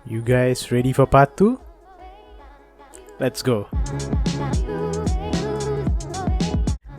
You guys ready for part 2? Let's go.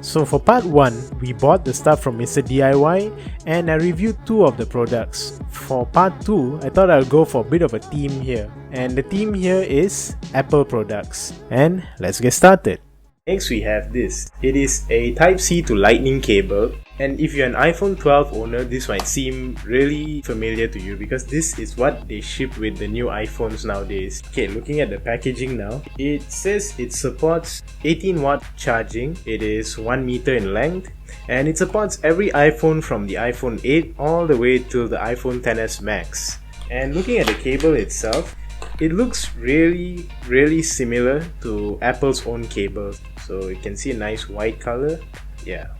So for part 1, we bought the stuff from Mr. DIY and I reviewed 2 of the products. For part 2, I thought I'll go for a bit of a theme here. And the theme here is Apple products. And let's get started. Next we have this. It is a Type-C to Lightning cable, and if you're an iPhone 12 owner, this might seem really familiar to you because this is what they ship with the new iPhones nowadays. Okay, looking at the packaging now, it says it supports 18 watt charging, it is 1 meter in length, and it supports every iPhone from the iPhone 8 all the way till the iPhone XS Max. And looking at the cable itself, it looks really similar to Apple's own cable. So you can see a nice white color,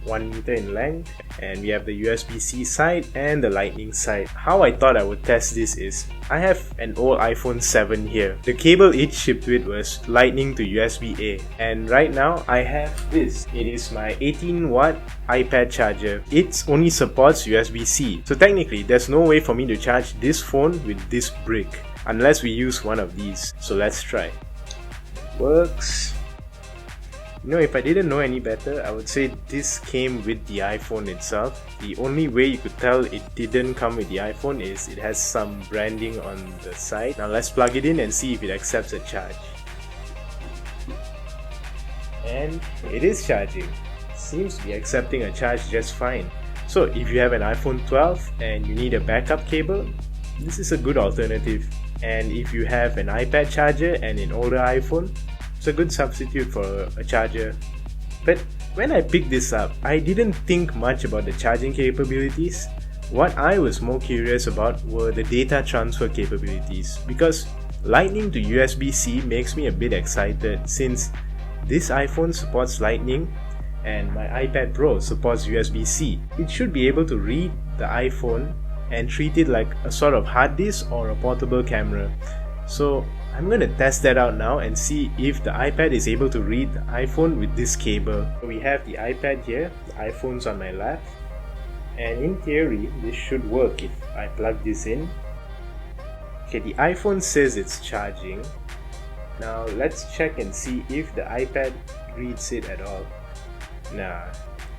1 meter in length, and we have the USB-C side and the Lightning side. How I thought I would test this is, I have an old iPhone 7 here. The cable it shipped with was Lightning to USB-A, and right now I have this. It is my 18 watt iPad charger. It only supports USB-C, so technically there's no way for me to charge this phone with this brick unless we use one of these. So let's try. Works. You know, if I didn't know any better, I would say this came with the iPhone itself. The only way you could tell it didn't come with the iPhone is it has some branding on the side. Now let's plug it in and see if it accepts a charge. And it is charging. Seems to be accepting a charge just fine. So if you have an iPhone 12 and you need a backup cable, this is a good alternative. And if you have an iPad charger and an older iPhone, it's a good substitute for a charger. But when I picked this up, I didn't think much about the charging capabilities. What I was more curious about were the data transfer capabilities, because Lightning to USB-C makes me a bit excited since this iPhone supports Lightning and my iPad Pro supports USB-C. It should be able to read the iPhone and treat it like a sort of hard disk or a portable camera. So I'm going to test that out now and see if the iPad is able to read the iPhone with this cable. So we have the iPad here, the iPhone's on my left, and in theory this should work if I plug this in. Okay, the iPhone says it's charging. Now let's check and see if the iPad reads it at all. Nah,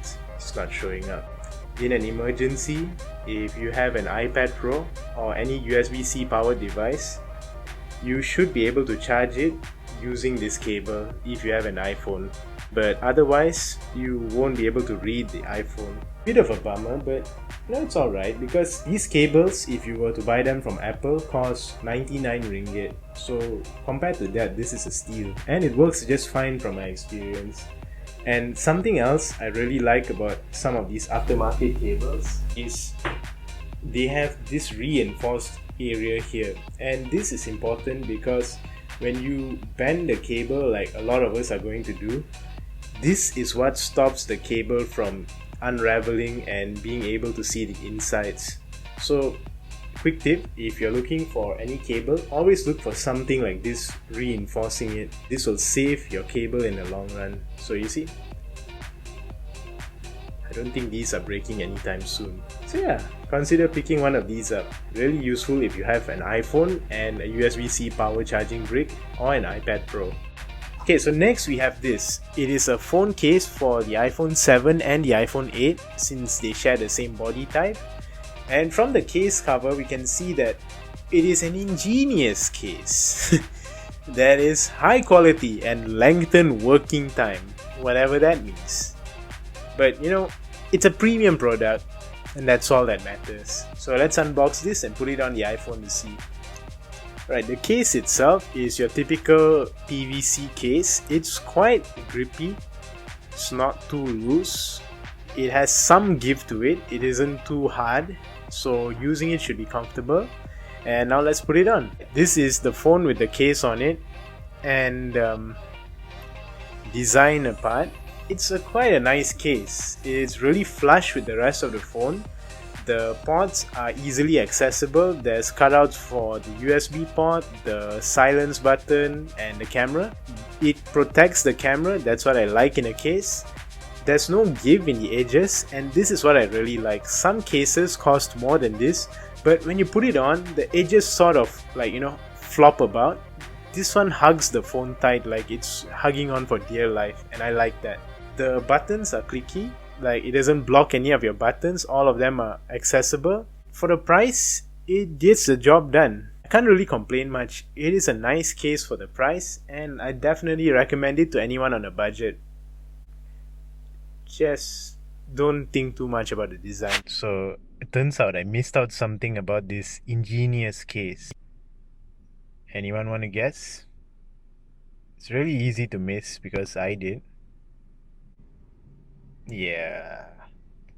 it's not showing up. In an emergency, if you have an iPad Pro or any USB-C powered device, you should be able to charge it using this cable if you have an iPhone, but otherwise you won't be able to read the iPhone. Bit of a bummer, but it's alright because these cables, if you were to buy them from Apple, cost 99 ringgit. So compared to that, this is a steal, and it works just fine from my experience. And something else I really like about some of these aftermarket cables is they have this reinforced area here, and this is important because when you bend the cable like a lot of us are going to do, this is what stops the cable from unraveling and being able to see the insides. So quick tip, if you're looking for any cable, always look for something like this reinforcing it. This will save your cable in the long run. So you see, I don't think these are breaking anytime soon. So yeah, consider picking one of these up. Really useful if you have an iPhone and a USB-C power charging brick or an iPad Pro. Okay, so next we have this. It is a phone case for the iPhone 7 and the iPhone 8 since they share the same body type. And from the case cover, we can see that it is an ingenious case that is high quality and lengthened working time, whatever that means. But it's a premium product, and that's all that matters. So let's unbox this and put it on the iPhone to see. Right, the case itself is your typical PVC case. It's quite grippy, it's not too loose, it has some give to it, it isn't too hard, so using it should be comfortable. And now let's put it on. This is the phone with the case on it, and design apart, it's quite a nice case. It's really flush with the rest of the phone. The ports are easily accessible. There's cutouts for the USB port, the silence button, and the camera. It protects the camera, that's what I like in a case. There's no give in the edges, and this is what I really like. Some cases cost more than this, but when you put it on, the edges sort of flop about. This one hugs the phone tight, like it's hugging on for dear life, and I like that. The buttons are clicky, like it doesn't block any of your buttons, all of them are accessible. For the price, it gets the job done. I can't really complain much. It is a nice case for the price, and I definitely recommend it to anyone on a budget. Just don't think too much about the design. So it turns out I missed out something about this ingenious case. Anyone want to guess? It's really easy to miss because I did. Yeah.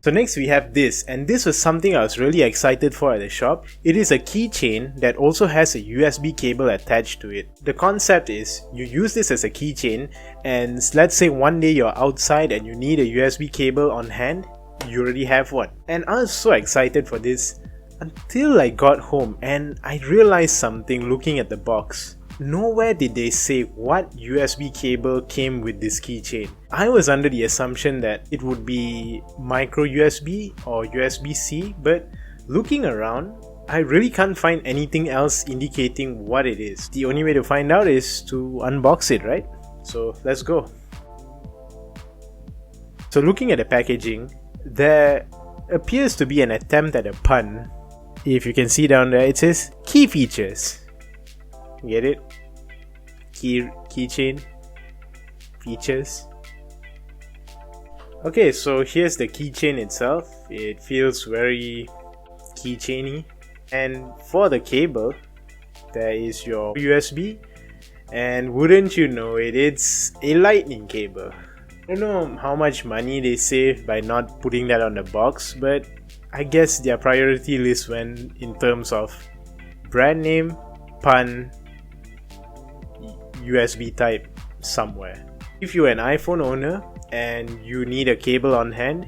So next we have this, and this was something I was really excited for at the shop. It is a keychain that also has a USB cable attached to it. The concept is you use this as a keychain, and let's say one day you're outside and you need a USB cable on hand, you already have one. And I was so excited for this until I got home and I realized something looking at the box. Nowhere did they say what USB cable came with this keychain. I was under the assumption that it would be micro USB or USB-C, but looking around, I really can't find anything else indicating what it is. The only way to find out is to unbox it, right? So let's go. So looking at the packaging, there appears to be an attempt at a pun. If you can see down there, it says key features. Get it? Keychain features. Okay, so here's the keychain itself. It feels very keychainy. And for the cable, there is your USB. And wouldn't you know it, it's a lightning cable. I don't know how much money they save by not putting that on the box, but I guess their priority list went in terms of brand name, pun, USB type somewhere. If you're an iPhone owner and you need a cable on hand,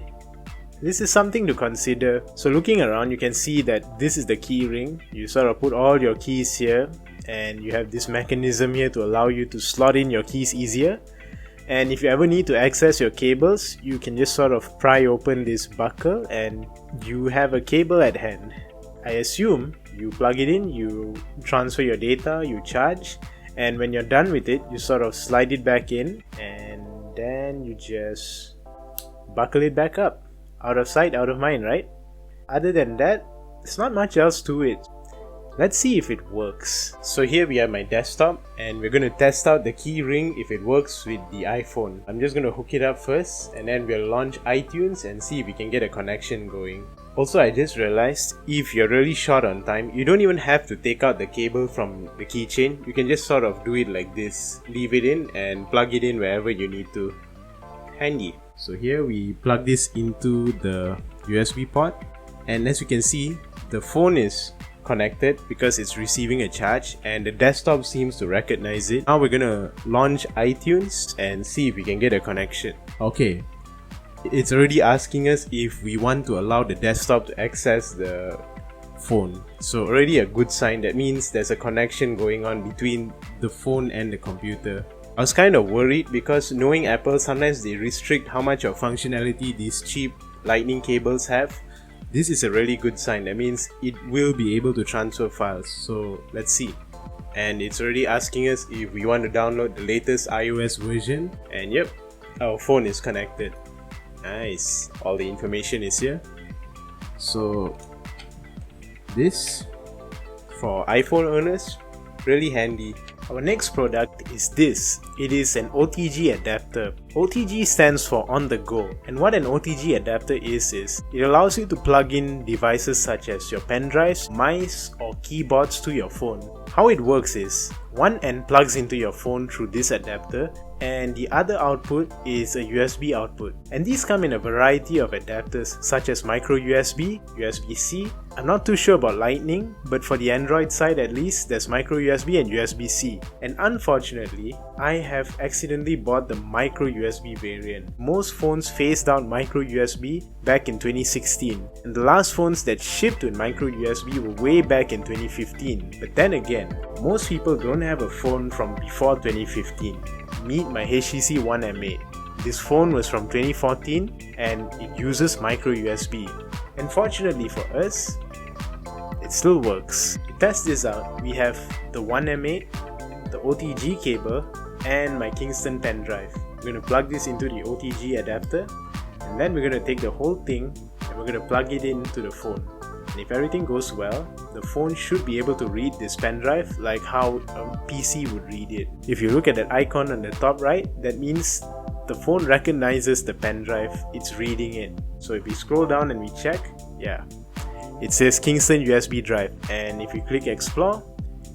this is something to consider. So looking around, you can see that this is the key ring. You sort of put all your keys here, and you have this mechanism here to allow you to slot in your keys easier. And if you ever need to access your cables, you can just sort of pry open this buckle and you have a cable at hand. I assume you plug it in, you transfer your data, you charge, and when you're done with it, you sort of slide it back in and then you just buckle it back up. Out of sight, out of mind, right? Other than that, there's not much else to it. Let's see if it works. So here we have my desktop and we're going to test out the key ring if it works with the iPhone. I'm just going to hook it up first and then we'll launch iTunes and see if we can get a connection going. Also, I just realized if you're really short on time, you don't even have to take out the cable from the keychain. You can just sort of do it like this. Leave it in and plug it in wherever you need to. Handy. So here we plug this into the USB port, and as you can see, the phone is connected because it's receiving a charge and the desktop seems to recognize it. Now we're gonna launch iTunes and see if we can get a connection. Okay, it's already asking us if we want to allow the desktop to access the phone. So already a good sign. That means there's a connection going on between the phone and the computer. I was kind of worried because knowing Apple, sometimes they restrict how much of functionality these cheap lightning cables have. This is a really good sign. That means it will be able to transfer files. So let's see. And it's already asking us if we want to download the latest iOS version. And yep, our phone is connected. Nice. All the information is here. So this, for iPhone owners, really handy. Our next product is this. It is an OTG adapter. OTG stands for on the go, and what an OTG adapter is it allows you to plug in devices such as your pen drives, mice or keyboards to your phone. How it works is, one end plugs into your phone through this adapter and the other output is a USB output. And these come in a variety of adapters such as micro USB, USB-C. I'm not too sure about Lightning, but for the Android side at least, there's micro USB and USB-C. And unfortunately, I have accidentally bought the micro USB variant. Most phones phased out micro USB back in 2016, and the last phones that shipped with micro USB were way back in 2015. But then again, most people don't have a phone from before 2015. Meet my HTC One M8. This phone was from 2014 and it uses micro USB. And fortunately for us, it still works. To test this out, we have the 1M8, the OTG cable, and my Kingston pen drive. We're going to plug this into the OTG adapter, and then we're going to take the whole thing and we're going to plug it into the phone. And if everything goes well, the phone should be able to read this pen drive like how a PC would read it. If you look at that icon on the top right, that means the phone recognizes the pen drive, it's reading it. So if we scroll down and we check, yeah, it says Kingston USB drive, and if you click explore,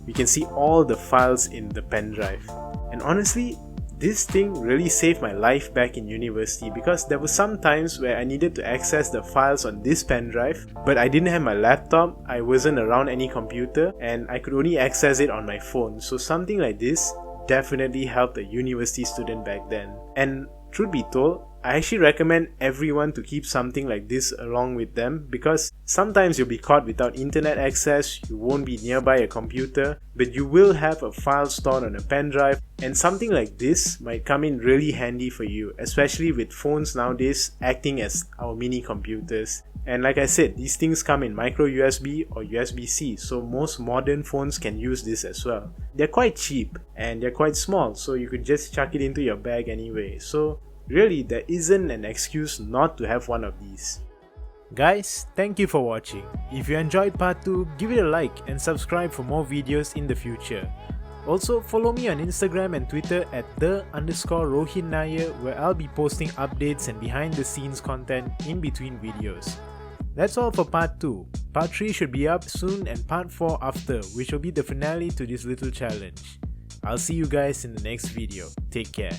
we can see all the files in the pen drive. And honestly, this thing really saved my life back in university, because there were some times where I needed to access the files on this pen drive, but I didn't have my laptop, I wasn't around any computer, and I could only access it on my phone. So something like this definitely helped a university student back then. And truth be told, I actually recommend everyone to keep something like this along with them, because sometimes you'll be caught without internet access, you won't be nearby a computer, but you will have a file stored on a pen drive, and something like this might come in really handy for you, especially with phones nowadays acting as our mini computers. And like I said, these things come in micro USB or USB-C, so most modern phones can use this as well. They're quite cheap and they're quite small, so you could just chuck it into your bag anyway. So really, there isn't an excuse not to have one of these. Guys, thank you for watching. If you enjoyed part 2, give it a like and subscribe for more videos in the future. Also, follow me on Instagram and Twitter at _Rohin Nair, where I'll be posting updates and behind the scenes content in between videos. That's all for part 2. Part 3 should be up soon, and part 4 after, which will be the finale to this little challenge. I'll see you guys in the next video. Take care.